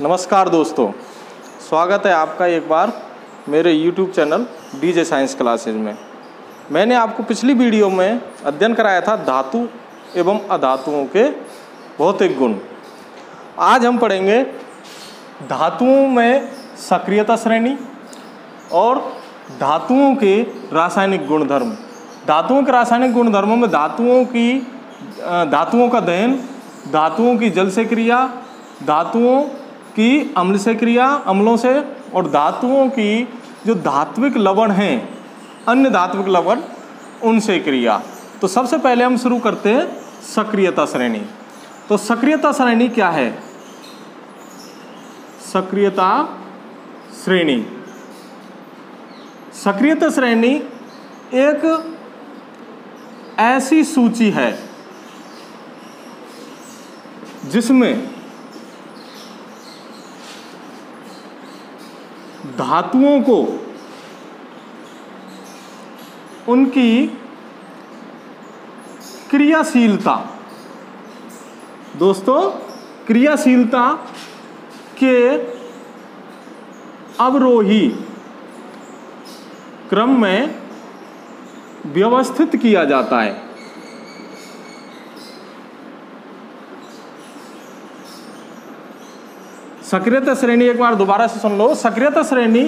नमस्कार दोस्तों, स्वागत है आपका एक बार मेरे YouTube channel DJ science classes में। मैंने आपको पिछली वीडियो में अध्ययन कराया था धातु एवं अधातुओं के भौतिक गुण। आज हम पढ़ेंगे धातुओं में सक्रियता श्रेणी और धातुओं के रासायनिक गुणधर्म। धातुओं के रासायनिक गुणधर्मों में धातुओं का दहन, धातुओं की जल से क्रिया, धातुओं की अम्ल से क्रिया, अम्लों से, और धातुओं की जो धात्विक लवण हैं, अन्य धात्विक लवण, उनसे क्रिया। तो सबसे पहले हम शुरू करते हैं सक्रियता श्रेणी। तो सक्रियता श्रेणी क्या है? सक्रियता श्रेणी, सक्रियता श्रेणी एक ऐसी सूची है जिसमें धातुओं को उनकी क्रियाशीलता, दोस्तों क्रियाशीलता के अवरोही क्रम में व्यवस्थित किया जाता है। सक्रियता श्रेणी एक बार दोबारा से सुन लो। सक्रियता श्रेणी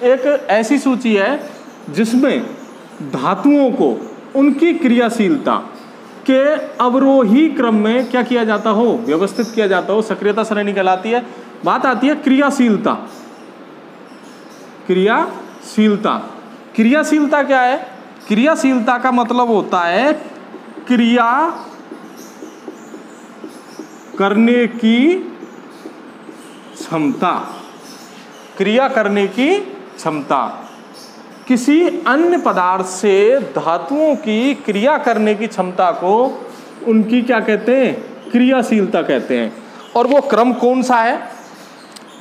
एक ऐसी सूची है जिसमें धातुओं को उनकी क्रियाशीलता के अवरोही क्रम में क्या किया जाता हो, व्यवस्थित किया जाता हो, सक्रियता श्रेणी कहलाती है। बात आती है क्रियाशीलता। क्रियाशीलता, क्रियाशीलता क्या है? क्रियाशीलता का मतलब होता है क्रिया करने की क्षमता। क्रिया करने की क्षमता। किसी अन्य पदार्थ से धातुओं की क्रिया करने की क्षमता को उनकी क्या कहते हैं? क्रियाशीलता कहते हैं। और वो क्रम कौन सा है?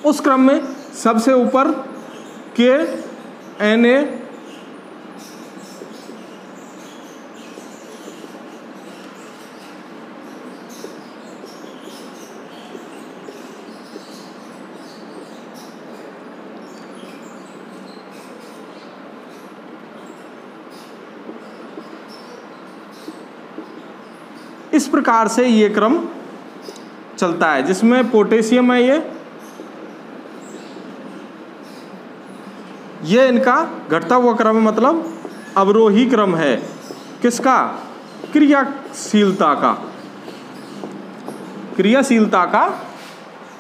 उस क्रम में सबसे ऊपर Na, इस प्रकार से ये क्रम चलता है, जिसमें पोटेशियम है। ये इनका घटता हुआ क्रम है, मतलब अवरोही क्रम है। किसका? क्रियाशीलता का। क्रियाशीलता का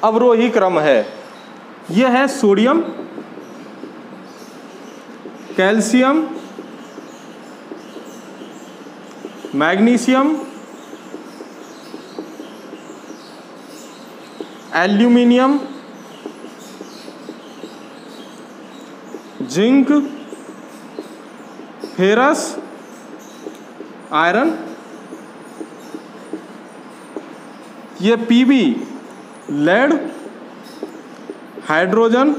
अवरोही क्रम है। यह है sodium, calcium, magnesium, aluminium, zinc, ferrous, iron, ये पीबी, लेड, हाइड्रोजन,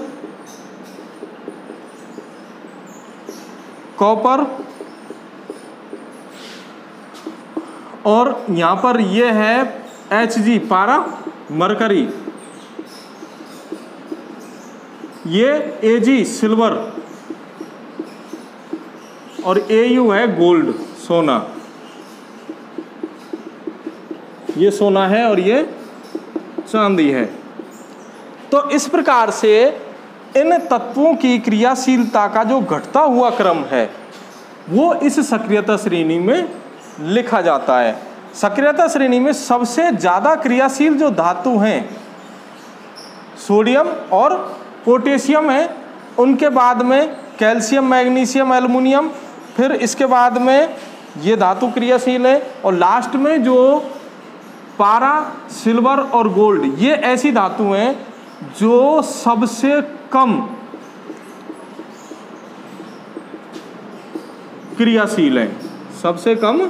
कॉपर, और यहां पर ये है Hg, पारा, मरकरी, ये Ag, सिल्वर, और Au है गोल्ड, सोना। ये सोना है और ये चांदी है। तो इस प्रकार से इन तत्वों की क्रियाशीलता का जो घटता हुआ क्रम है वो इस सक्रियता श्रेणी में लिखा जाता है। सक्रियता श्रेणी में सबसे ज़्यादा क्रियाशील जो धातु हैं सोडियम और पोटेशियम है, उनके बाद में कैल्शियम, मैग्नीशियम, एल्युमिनियम, फिर इसके बाद में ये धातु क्रियाशील है, और लास्ट में जो पारा, सिल्वर और गोल्ड, ये ऐसी धातु हैं जो सबसे कम क्रियाशील है। सबसे कम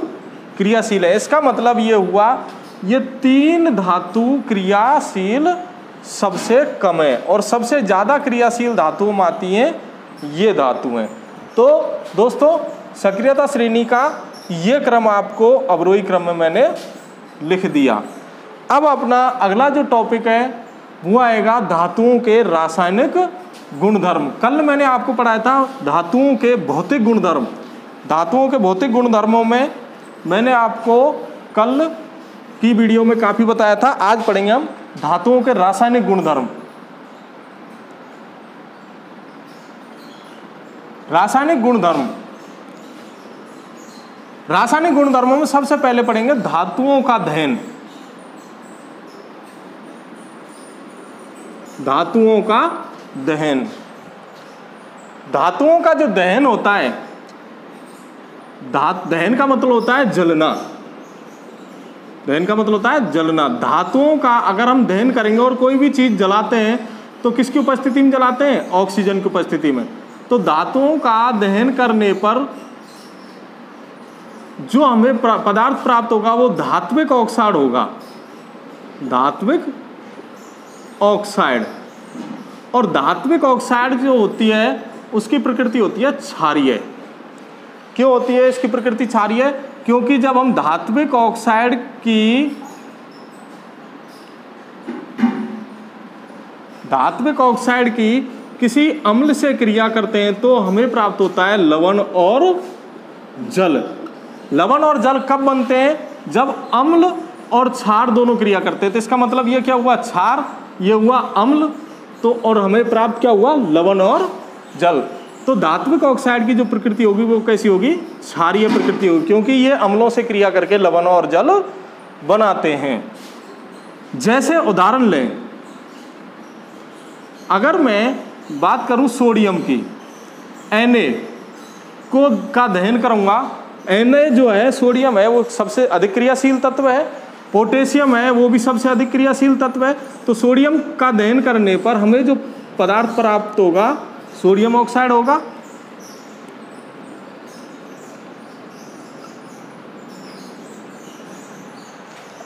क्रियाशील है। इसका मतलब ये हुआ ये तीन धातु क्रियाशील सबसे कम है, और सबसे ज़्यादा क्रियाशील धातुओं में आती हैं ये धातु हैं। तो दोस्तों सक्रियता श्रेणी का ये क्रम आपको अवरोही क्रम में मैंने लिख दिया। अब अपना अगला जो टॉपिक है वो आएगा धातुओं के रासायनिक गुणधर्म। कल मैंने आपको पढ़ाया था धातुओं के भौतिक गुणधर्म। धातुओं के भौतिक गुणधर्मों में मैंने आपको कल की वीडियो में काफ़ी बताया था। आज पढ़ेंगे हम धातुओं के रासायनिक गुणधर्म। रासायनिक गुणधर्म, रासायनिक गुणधर्मों में सबसे पहले पढ़ेंगे धातुओं का दहन। धातुओं का दहन, धातुओं का जो दहन होता है, दहन का मतलब होता है जलना। दहन का मतलब होता है जलना। धातुओं का अगर हम दहन करेंगे और कोई भी चीज जलाते हैं तो किसकी उपस्थिति में जलाते हैं? ऑक्सीजन की उपस्थिति में। तो धातुओं का दहन करने पर जो हमें पदार्थ प्राप्त होगा वो धात्विक ऑक्साइड होगा। धात्विक ऑक्साइड। और धात्विक ऑक्साइड जो होती है उसकी प्रकृति होती है क्षारीय। क्यों होती है इसकी प्रकृति क्षारीय? क्योंकि जब हम धात्विक ऑक्साइड की किसी अम्ल से क्रिया करते हैं तो हमें प्राप्त होता है लवण और जल। लवण और जल कब बनते हैं? जब अम्ल और क्षार दोनों क्रिया करते हैं। तो इसका मतलब ये क्या हुआ? क्षार, ये हुआ अम्ल, तो और हमें प्राप्त क्या हुआ? लवण और जल। तो धात्विक ऑक्साइड की जो प्रकृति होगी वो कैसी होगी? क्षारीय प्रकृति होगी, क्योंकि ये अम्लों से क्रिया करके लवण और जल बनाते हैं। जैसे उदाहरण लें, अगर मैं बात करूं सोडियम की, Na को का दहन करूंगा। Na जो है, सोडियम है, वो सबसे अधिक क्रियाशील तत्व है। पोटेशियम है, वो भी सबसे अधिक क्रियाशील तत्व है। तो सोडियम का दहन करने पर हमें जो पदार्थ प्राप्त होगा सोडियम ऑक्साइड होगा।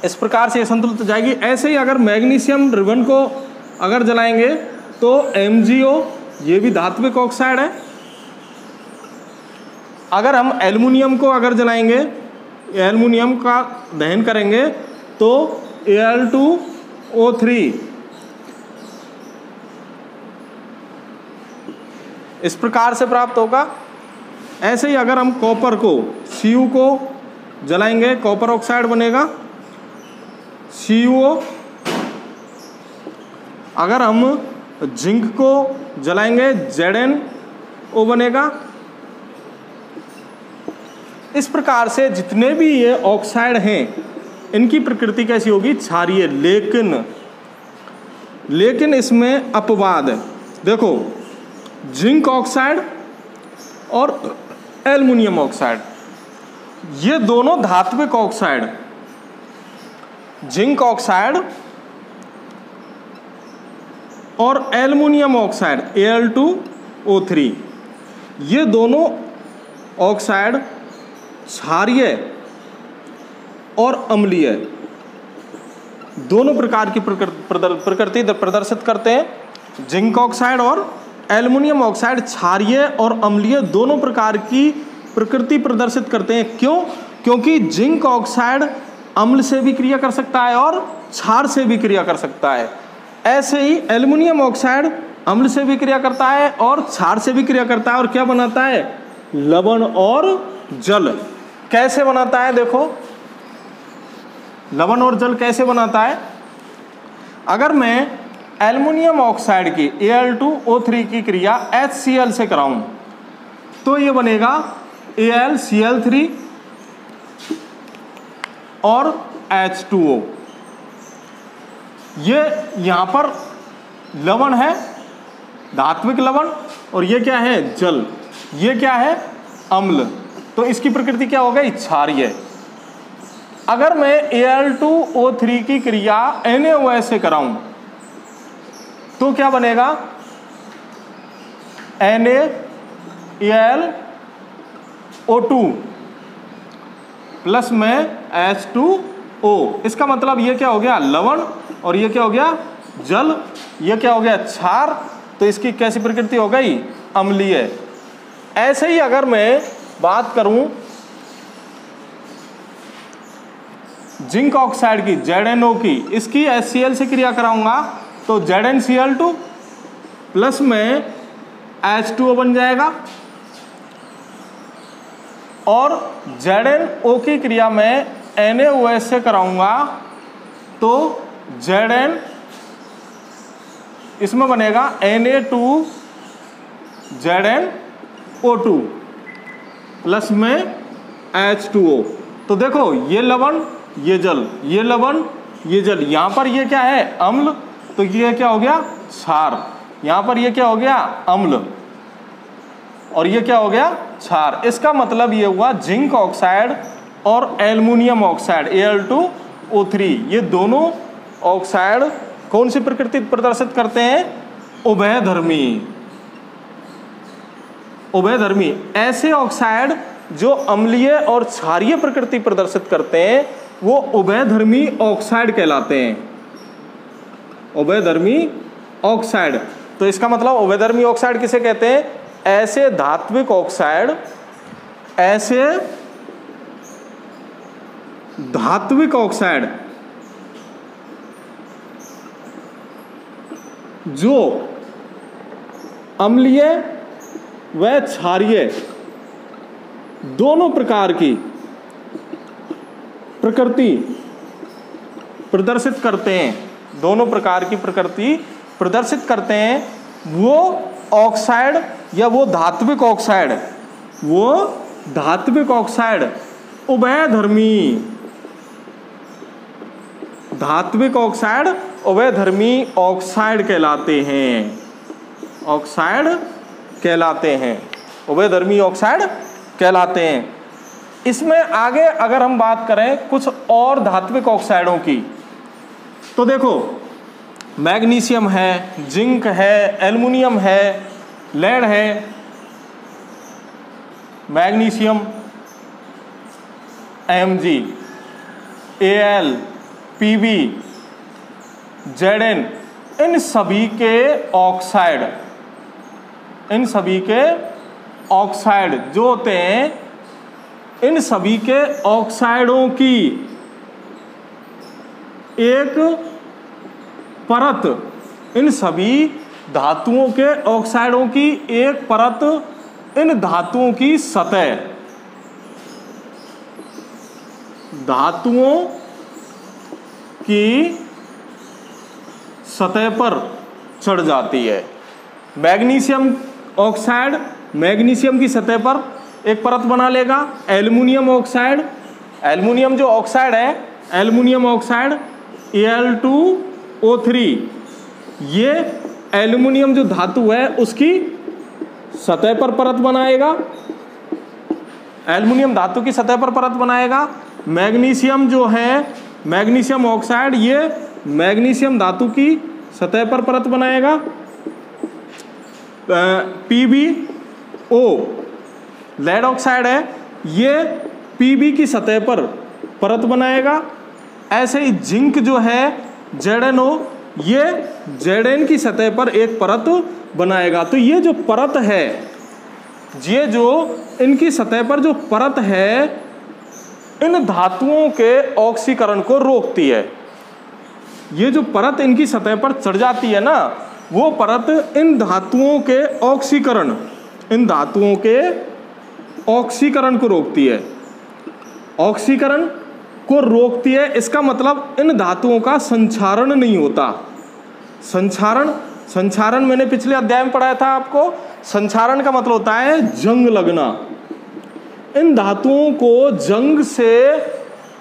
इस प्रकार से संतुलित हो जाएगी। ऐसे ही अगर मैग्नीशियम रिबन को अगर जलाएंगे तो MgO, ये भी धात्विक ऑक्साइड है। अगर हम एल्युमिनियम को अगर जलाएंगे, एल्युमिनियम का दहन करेंगे तो Al2O3, इस प्रकार से प्राप्त होगा। ऐसे ही अगर हम कॉपर को, Cu को जलाएंगे, कॉपर ऑक्साइड बनेगा CuO। अगर हम जिंक को जलाएंगे ZnO बनेगा। इस प्रकार से जितने भी ये ऑक्साइड हैं इनकी प्रकृति कैसी होगी? क्षारीय। लेकिन इसमें अपवाद है। देखो, जिंक ऑक्साइड और एल्युमिनियम ऑक्साइड, ये दोनों धात्विक ऑक्साइड, जिंक ऑक्साइड और एल्युमिनियम ऑक्साइड Al2O3, ये दोनों ऑक्साइड क्षारीय और अम्लीय दोनों प्रकार की प्रकृति प्रदर्शित करते हैं। जिंक ऑक्साइड और एल्युमिनियम ऑक्साइड क्षारीय और अम्लीय दोनों प्रकार की प्रकृति प्रदर्शित करते हैं। क्यों? क्योंकि जिंक ऑक्साइड अम्ल से भी क्रिया कर सकता है और क्षार से भी क्रिया कर सकता है। ऐसे ही एल्युमिनियम ऑक्साइड अम्ल से भी क्रिया करता है और क्षार से भी क्रिया करता है। और क्या बनाता है? लवण और जल। कैसे बनाता है? देखो, लवण और जल कैसे बनाता है? अगर मैं एल्युमिनियम ऑक्साइड की Al2O3 की क्रिया HCl से कराऊं तो ये बनेगा AlCl3 और H2O। ये यहां पर लवण है, धात्विक लवण, और ये क्या है? जल। ये क्या है? अम्ल। तो इसकी प्रकृति क्या हो गई? क्षारीय। अगर मैं Al2O3 की क्रिया NaOH से कराऊं तो क्या बनेगा? NaAlO2 प्लस में H2O। इसका मतलब ये क्या हो गया? लवण, और ये क्या हो गया? जल। ये क्या हो गया? क्षार। तो इसकी कैसी प्रकृति हो गई? अम्लीय। ऐसे ही अगर मैं बात करूं जिंक ऑक्साइड की, ZnO की, इसकी HCl से क्रिया कराऊंगा तो ZnCl2 प्लस में H2O बन जाएगा, और ZnO की क्रिया में NaOH से कराऊंगा तो Zn इसमें बनेगा Na2ZnO2 प्लस में H2O। तो देखो ये लवण ये जल, ये लवण ये जल, यहाँ पर ये क्या है अम्ल, तो ये क्या हो गया क्षार, यहाँ पर ये क्या हो गया अम्ल, और ये क्या हो गया क्षार। इसका मतलब ये हुआ जिंक ऑक्साइड और एल्युमिनियम ऑक्साइड Al2O3 ये दोनों ऑक्साइड कौन सी प्रकृति प्रदर्शित करते हैं, उभयधर्मी। उभयधर्मी ऐसे ऑक्साइड जो अम्लीय और क्षारीय प्रकृति प्रदर्शित करते हैं वो उभयधर्मी ऑक्साइड कहलाते हैं, उभयधर्मी ऑक्साइड। तो इसका मतलब उभयधर्मी ऑक्साइड किसे कहते हैं, ऐसे धात्विक ऑक्साइड, ऐसे धात्विक ऑक्साइड जो अम्लीय व क्षारीय दोनों प्रकार की प्रकृति प्रदर्शित करते हैं, दोनों प्रकार की प्रकृति प्रदर्शित करते हैं, वो ऑक्साइड या वो धात्विक ऑक्साइड, वो धात्विक ऑक्साइड उभयधर्मी, धात्विक ऑक्साइड उभयधर्मी ऑक्साइड कहलाते हैं, ऑक्साइड कहलाते हैं, उभयधर्मी ऑक्साइड कहलाते हैं। इसमें आगे अगर हम बात करें कुछ और धात्विक ऑक्साइडों की, तो देखो मैग्नीशियम है, जिंक है, एल्युमिनियम है, लेड है, magnesium Mg, Al, Pb, Zn, इन सभी के ऑक्साइड, इन सभी के ऑक्साइड जो होते हैं, इन सभी के ऑक्साइडों की एक परत, इन सभी धातुओं के ऑक्साइडों की एक परत इन धातुओं की सतह, धातुओं की सतह पर चढ़ जाती है। मैग्नीशियम ऑक्साइड मैग्नीशियम की सतह पर एक परत बना लेगा। एल्युमिनियम ऑक्साइड, एल्युमिनियम जो ऑक्साइड है, एल्युमिनियम ऑक्साइड Al2O3, ये एल्युमिनियम जो धातु है उसकी सतह पर परत बनाएगा, एल्युमिनियम धातु की सतह पर परत बनाएगा। मैग्नीशियम जो है, मैग्नीशियम ऑक्साइड, ये मैग्नीशियम धातु की सतह पर परत बनाएगा। PbO लेड ऑक्साइड है, ये Pb की सतह पर परत बनाएगा। ऐसे ही जिंक जो है ZnO, ये Zn की सतह पर एक परत बनाएगा। तो ये जो परत है, ये जो इनकी सतह पर जो परत है, इन धातुओं के ऑक्सीकरण को रोकती है। ये जो परत इनकी सतह पर चढ़ जाती है ना, वो परत इन धातुओं के ऑक्सीकरण, इन धातुओं के ऑक्सीकरण को रोकती है, ऑक्सीकरण को रोकती है। इसका मतलब इन धातुओं का संक्षारण नहीं होता। संक्षारण, संक्षारण मैंने पिछले अध्याय में पढ़ाया था आपको। संक्षारण का मतलब होता है जंग लगना। इन धातुओं को जंग से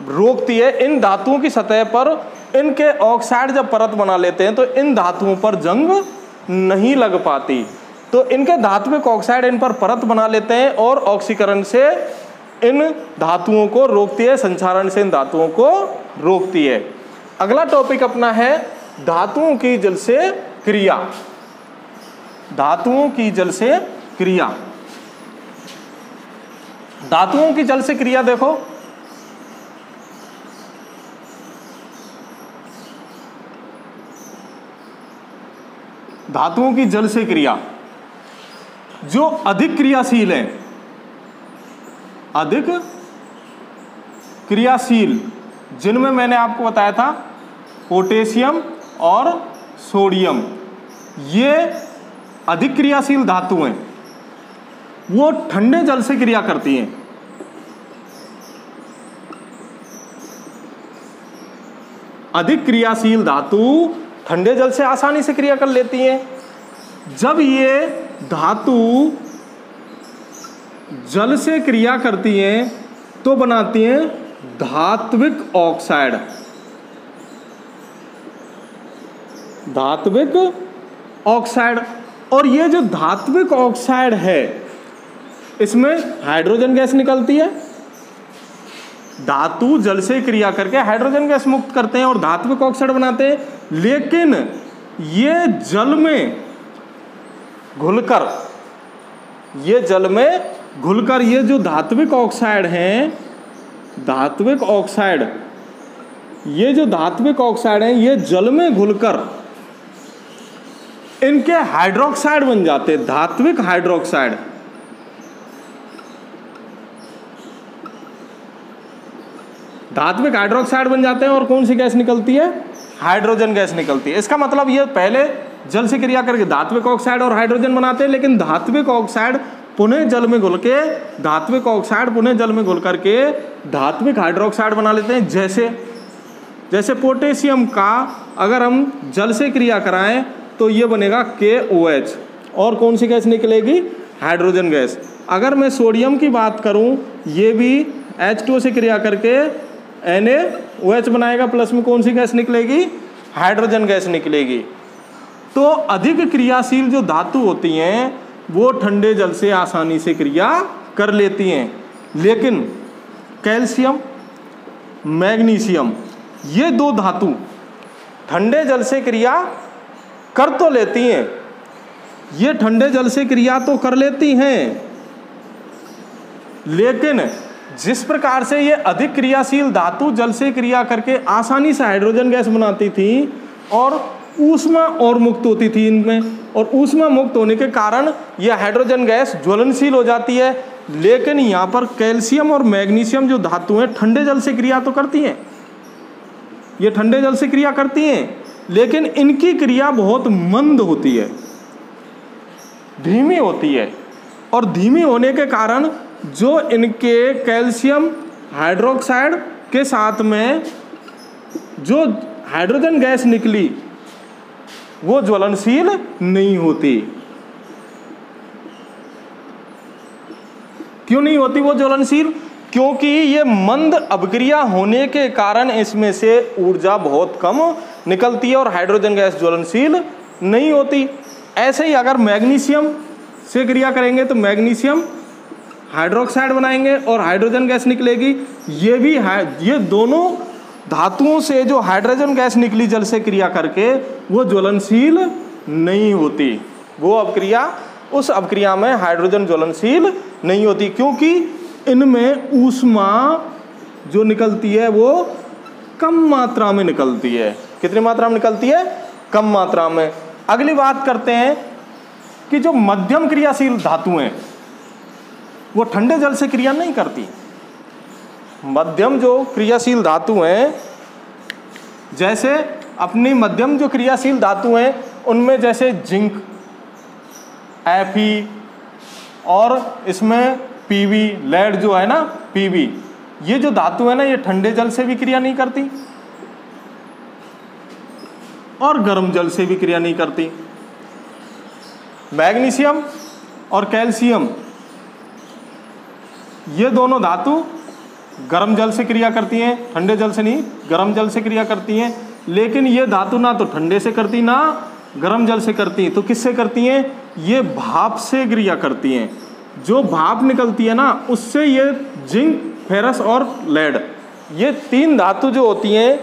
रोकती है। इन धातुओं की सतह पर इनके ऑक्साइड जब परत बना लेते हैं तो इन धातुओं पर जंग नहीं लग पाती। तो इनके धात्विक ऑक्साइड इन पर परत बना लेते हैं और ऑक्सीकरण से इन धातुओं को रोकती है, संक्षारण से इन धातुओं को रोकती है। अगला टॉपिक अपना है धातुओं की जल से क्रिया। धातुओं की जल से क्रिया, धातुओं की जल से क्रिया देखो, धातुओं की जल से क्रिया जो अधिक क्रियाशील है, अधिक क्रियाशील, जिनमें मैंने आपको बताया था पोटेशियम और सोडियम, ये अधिक क्रियाशील धातु हैं, वो ठंडे जल से क्रिया करती हैं। अधिक क्रियाशील धातु ठंडे जल से आसानी से क्रिया कर लेती हैं। जब ये धातु जल से क्रिया करती हैं तो बनाती हैं धात्विक ऑक्साइड। धात्विक ऑक्साइड, और ये जो धात्विक ऑक्साइड है इसमें हाइड्रोजन गैस निकलती है। धातु जल से क्रिया करके हाइड्रोजन गैस मुक्त करते हैं और धात्विक ऑक्साइड बनाते हैं, लेकिन ये जल में घुलकर ये जो धात्विक ऑक्साइड हैं, धात्विक ऑक्साइड, ये जो धात्विक ऑक्साइड हैं ये जल में घुलकर इनके हाइड्रोक्साइड बन जाते हैं, धात्विक हाइड्रोक्साइड। धात्विक हाइड्रोक्साइड बन जाते हैं और कौन सी गैस निकलती है? हाइड्रोजन गैस निकलती है। इसका मतलब ये पहले जल से क्रिया करके धात्विक ऑक्साइड और हाइड्रोजन बनाते हैं, लेकिन धात्विक ऑक्साइड पुनः जल में घुल के धात्विक ऑक्साइड पुनः जल में घुल करके धात्विक हाइड्रोक्साइड बना लेते हैं। जैसे पोटेशियम का अगर हम जल से क्रिया कराएं तो ये बनेगा KOH, और कौन सी गैस निकलेगी? Hydrogen gas. अगर मैं सोडियम की बात करूं, ये भी H2O से क्रिया करके NaOH बनाएगा, प्लस में कौन सी गैस निकलेगी? हाइड्रोजन गैस निकलेगी। तो अधिक क्रियाशील जो धातु होती हैं वो ठंडे जल से आसानी से क्रिया कर लेती हैं, लेकिन कैल्शियम, मैग्नीशियम, ये दो धातु ठंडे जल से क्रिया कर तो लेती हैं, ये ठंडे जल से क्रिया तो कर लेती हैं, लेकिन जिस प्रकार से ये अधिक क्रियाशील धातु जल से क्रिया करके आसानी से हाइड्रोजन गैस बनाती थी और ऊष्मा और मुक्त होती थी इनमें, और ऊष्मा मुक्त होने के कारण यह हाइड्रोजन गैस ज्वलनशील हो जाती है, लेकिन यहाँ पर कैल्शियम और मैग्नीशियम जो धातु हैं ठंडे जल से क्रिया तो करती हैं, ये ठंडे जल से क्रिया करती हैं, लेकिन इनकी क्रिया बहुत मंद होती है, धीमी होती है, और धीमी होने के कारण जो इनके कैल्शियम हाइड्रोक्साइड के साथ में जो हाइड्रोजन गैस निकली वो ज्वलनशील नहीं होती। क्यों नहीं होती वो ज्वलनशील? क्योंकि ये मंद अपक्रिया होने के कारण इसमें से ऊर्जा बहुत कम निकलती है और हाइड्रोजन गैस ज्वलनशील नहीं होती। ऐसे ही अगर मैग्नीशियम से क्रिया करेंगे तो मैग्नीशियम हाइड्रोक्साइड बनाएंगे और हाइड्रोजन गैस निकलेगी। ये दोनों धातुओं से जो हाइड्रोजन गैस निकली जल से क्रिया करके वो ज्वलनशील नहीं होती, वो अपक्रिया, उस अपक्रिया में हाइड्रोजन ज्वलनशील नहीं होती, क्योंकि इनमें ऊष्मा जो निकलती है वो कम मात्रा में निकलती है। कितनी मात्रा में निकलती है? कम मात्रा में। अगली बात करते हैं कि जो मध्यम क्रियाशील धातु हैं वो ठंडे जल से क्रिया नहीं करती। मध्यम जो क्रियाशील धातु हैं, जैसे अपनी मध्यम जो क्रियाशील धातु हैं उनमें जैसे जिंक, Fe और इसमें Pb, लेड जो है ना Pb, ये जो धातु है ना ये ठंडे जल से भी क्रिया नहीं करती और गर्म जल से भी क्रिया नहीं करती। मैग्नीशियम और कैल्शियम ये दोनों धातु गर्म जल से क्रिया करती हैं, ठंडे जल से नहीं, गर्म जल से क्रिया करती हैं, लेकिन ये धातु ना तो ठंडे से करती ना गर्म जल से करती। तो किससे करती हैं? ये भाप से क्रिया करती हैं। जो भाप निकलती है ना उससे ये जिंक, फेरस और लेड, ये तीन धातु जो होती हैं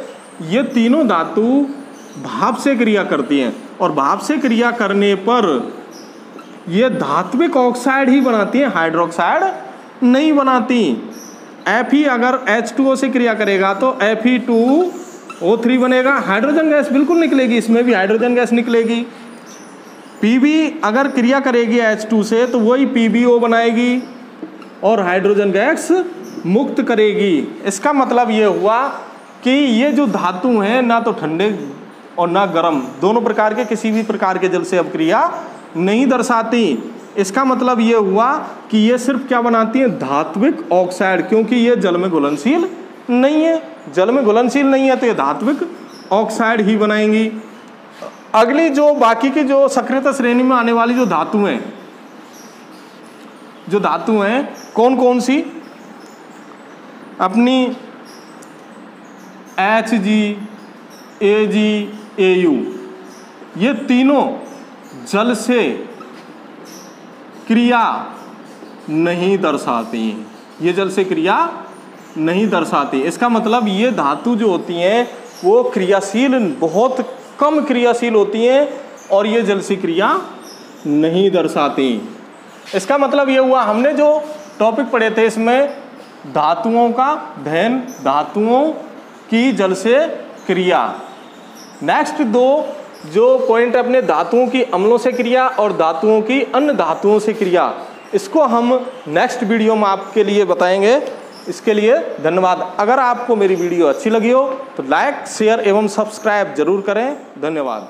ये तीनों धातु भाप से क्रिया करती हैं, और भाप से क्रिया करने पर ये धात्विक ऑक्साइड ही बनाती हैं, हाइड्रोक्साइड नहीं बनाती। Fe अगर H2O से क्रिया करेगा तो Fe2O3 बनेगा, हाइड्रोजन गैस बिल्कुल निकलेगी, इसमें भी हाइड्रोजन गैस निकलेगी। Pb अगर क्रिया करेगी H2 से तो वही PbO बनाएगी और हाइड्रोजन गैस मुक्त करेगी। इसका मतलब ये हुआ कि ये जो धातु हैं ना तो ठंडे और ना गर्म, दोनों प्रकार के किसी भी प्रकार के जल से अभिक्रिया नहीं दर्शाती। इसका मतलब ये हुआ कि ये सिर्फ क्या बनाती हैं, धात्विक ऑक्साइड, क्योंकि ये जल में घुलनशील नहीं है। जल में घुलनशील नहीं है तो ये धात्विक ऑक्साइड ही बनाएंगी। अगली जो बाकी की जो सक्रियता श्रेणी में आने वाली जो धातु हैं कौन कौन सी, अपनी Hg, Ag, Au, ये तीनों जल से क्रिया नहीं दर्शाती, ये जल से क्रिया नहीं दर्शाती। इसका मतलब ये धातु जो होती हैं वो क्रियाशील, बहुत कम क्रियाशील होती हैं और ये जल से क्रिया नहीं दर्शाती। इसका मतलब ये हुआ, हमने जो टॉपिक पढ़े थे इसमें धातुओं का अध्ययन, धातुओं की जल से क्रिया। नेक्स्ट दो जो पॉइंट अपने धातुओं की अम्लों से क्रिया और धातुओं की अन्य धातुओं से क्रिया, इसको हम नेक्स्ट वीडियो में आपके लिए बताएंगे। इसके लिए धन्यवाद। अगर आपको मेरी वीडियो अच्छी लगी हो तो लाइक, शेयर एवं सब्सक्राइब जरूर करें। धन्यवाद।